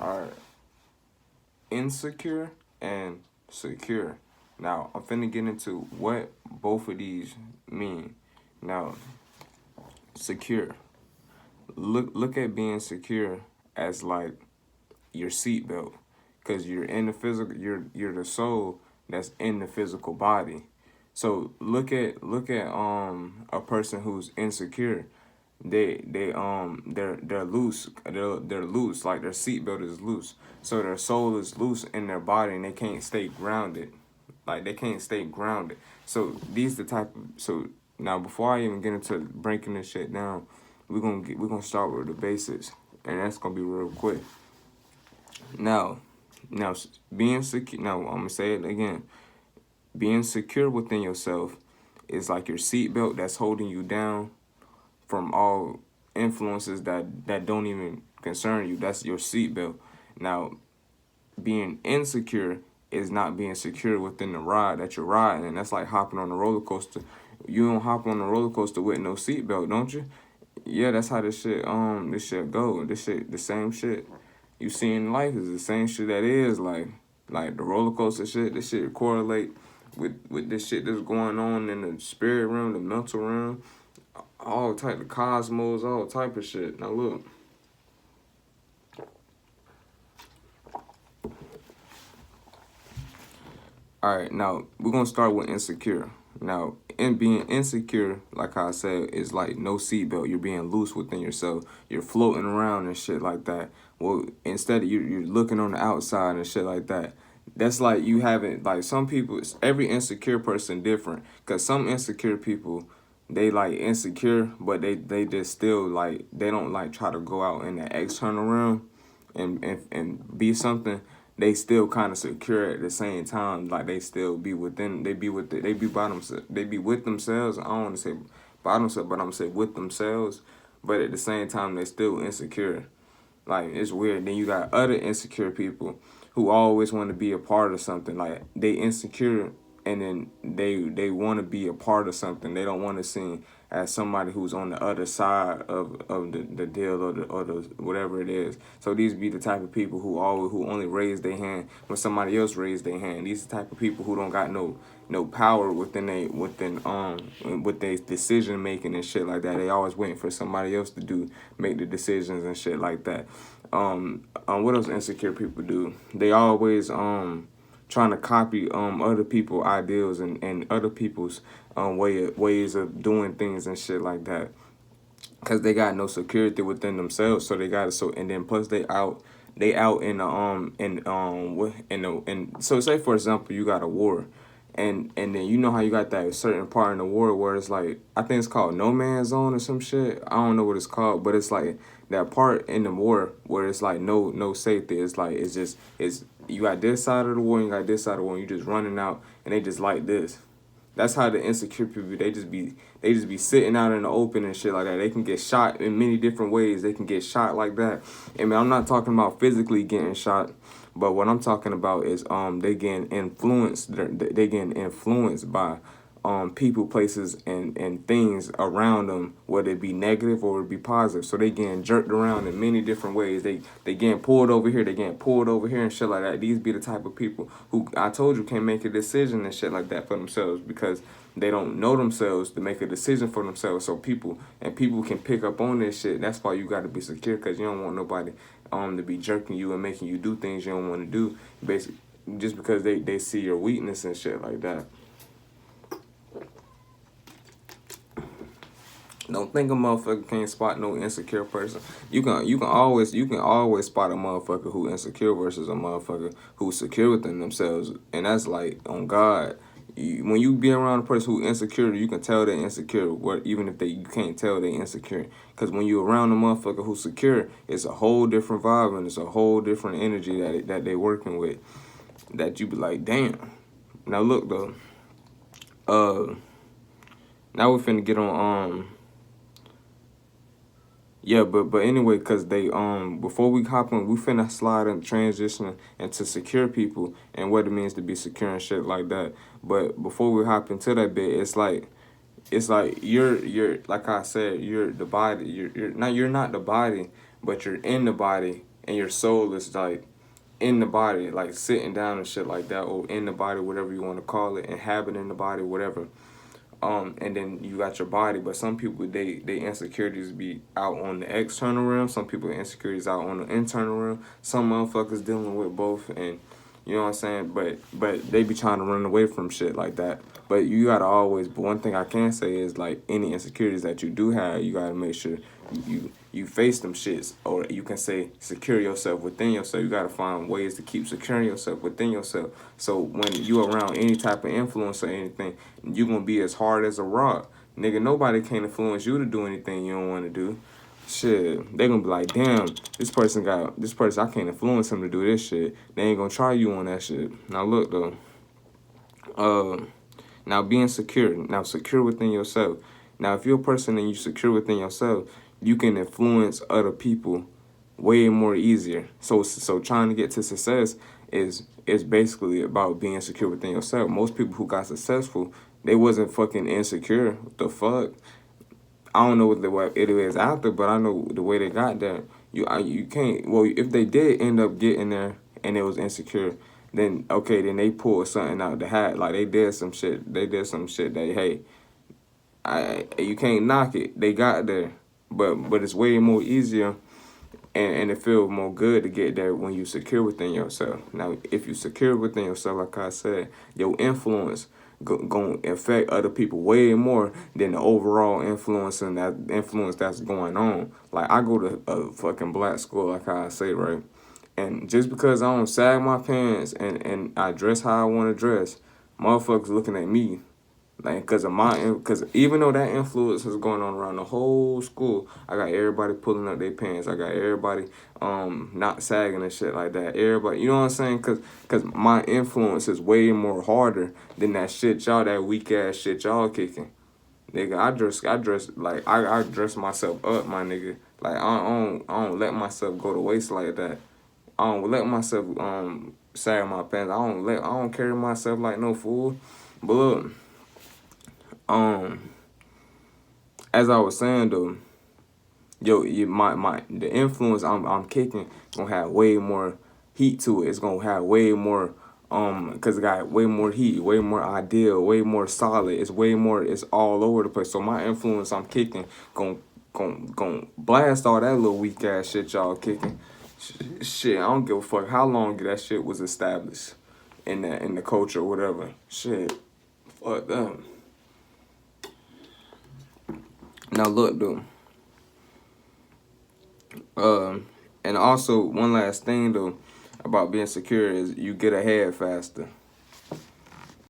are insecure and secure. Now, I'm finna get into what both of these mean. Now, secure. Look at being secure as like your seatbelt, because you're in the physical. You're the soul that's in the physical body. So look at a person who's insecure. They're loose. They're loose. Like their seatbelt is loose. So their soul is loose in their body, and they can't stay grounded. Like they can't stay grounded. So these the type of so now before I even get into breaking this shit down, we're gonna start with the basics, and that's gonna be real quick. Now, now being secure. Now I'm gonna say it again. Being secure within yourself is like your seatbelt that's holding you down from all influences that don't even concern you. That's your seatbelt. Now, being insecure is not being secure within the ride that you're riding, and that's like hopping on a roller coaster. You don't hop on a roller coaster with no seatbelt, don't you? Yeah, that's how this shit go. This shit the same shit you see in life is the same shit that is like the roller coaster shit. This shit correlate with this shit that's going on in the spirit realm, the mental realm, all type of cosmos, all type of shit. Now look, all right. Now we're gonna start with insecure. Now, in being insecure, like I said, is like no seatbelt. You're being loose within yourself. You're floating around and shit like that. Well, instead of you're looking on the outside and shit like that. That's like you haven't like some people. Every insecure person different. Cause some insecure people, they like insecure, but they just still like they don't like try to go out in the external realm and be something. They still kind of secure at the same time. Like they still be within. They be with. They be by themselves. They be with themselves. I don't want to say by themselves, but I'm gonna say with themselves. But at the same time, they still insecure. Like it's weird. Then you got other insecure people who always want to be a part of something. Like they insecure and then they want to be a part of something. They don't want to seem as somebody who's on the other side of the deal or the whatever it is. So these be the type of people who only raise their hand when somebody else raised their hand. These the type of people who don't got no power with their decision making and shit like that. They always waiting for somebody else to make the decisions and shit like that. What else insecure people do? They always trying to copy other people ideals and other people's ways of doing things and shit like that, because they got no security within themselves. So they got to so and then plus they out in so say for example you got a war, and then you know how you got that certain part in the war where it's like I think it's called no man's zone or some shit. I don't know what it's called, but it's like that part in the war where it's like no safety. It's like it's you got this side of the war, and you got this side of the war, and you just running out, and they just like this. That's how the insecure people they just be sitting out in the open and shit like that. They can get shot in many different ways. They can get shot like that. And man, I'm not talking about physically getting shot, but what I'm talking about is they getting influenced. They getting influenced by people, places, and things around them, whether it be negative or it be positive. So they getting jerked around in many different ways. They getting pulled over here, they getting pulled over here and shit like that. These be the type of people who I told you can't make a decision and shit like that for themselves because they don't know themselves to make a decision for themselves. So people can pick up on this shit. That's why you got to be secure, because you don't want nobody to be jerking you and making you do things you don't want to do, basically just because they see your weakness and shit like that. Don't think a motherfucker can't spot no insecure person. You can always spot a motherfucker who insecure versus a motherfucker who's secure within themselves, and that's like on God. When you be around a person who insecure, you can tell they're insecure. What even if you can't tell they insecure, because when you around a motherfucker who's secure, it's a whole different vibe and it's a whole different energy that they working with. That you be like, damn. Now look though, uh, now we finna get on yeah, but anyway, cause they before we hop on, we finna slide and transition into secure people and what it means to be secure and shit like that. But before we hop into that bit, it's like you're like I said, you're the body. You're not the body, but you're in the body, and your soul is like in the body, like sitting down and shit like that, or in the body, whatever you want to call it, inhabiting the body, whatever. And then you got your body, but some people they insecurities be out on the external realm. Some people insecurities out on the internal realm. Some motherfuckers dealing with both, and you know what I'm saying. But they be trying to run away from shit like that. But you gotta always. But one thing I can say is like any insecurities that you do have, you gotta make sure you face them shits, or you can say secure yourself within yourself. You gotta find ways to keep securing yourself within yourself. So when you around any type of influence or anything, you gonna be as hard as a rock. Nigga, nobody can influence you to do anything you don't want to do. Shit, they gonna be like, damn, this person, I can't influence him to do this shit. They ain't gonna try you on that shit. Now look though, uh, now being secure, now secure within yourself. Now if you're a person and you secure within yourself, you can influence other people way more easier. So trying to get to success is basically about being secure within yourself. Most people who got successful, they wasn't fucking insecure. What the fuck? I don't know what the way it is after, but I know the way they got there. You can't. Well, if they did end up getting there and it was insecure, then okay, then they pulled something out the hat. Like they did some shit. They did some shit that hey, you can't knock it. They got there, but it's way more easier and it feels more good to get there when you secure within yourself. Now, if you secure within yourself, like I said, your influence going to affect other people way more than the overall influence and that influence that's going on. Like, I go to a fucking black school, like I say, right? And just because I don't sag my pants and I dress how I want to dress, motherfuckers looking at me like, cause even though that influence is going on around the whole school, I got everybody pulling up their pants. I got everybody not sagging and shit like that. Everybody, you know what I'm saying? Cause my influence is way more harder than that shit that weak ass shit y'all kicking. Nigga, I dress like I dress myself up, my nigga. Like I don't let myself go to waste like that. I don't let myself sag my pants. I don't carry myself like no fool. But look. Um, as I was saying though, my the influence I'm kicking gonna have way more heat to it. It's gonna have way more cause it got way more heat, way more ideal, way more solid. It's all over the place. So my influence I'm kicking gonna blast all that little weak ass shit y'all kicking. Shit, I don't give a fuck how long that shit was established in the culture or whatever. Shit, fuck them. Now look though, and also one last thing though about being secure is you get ahead faster.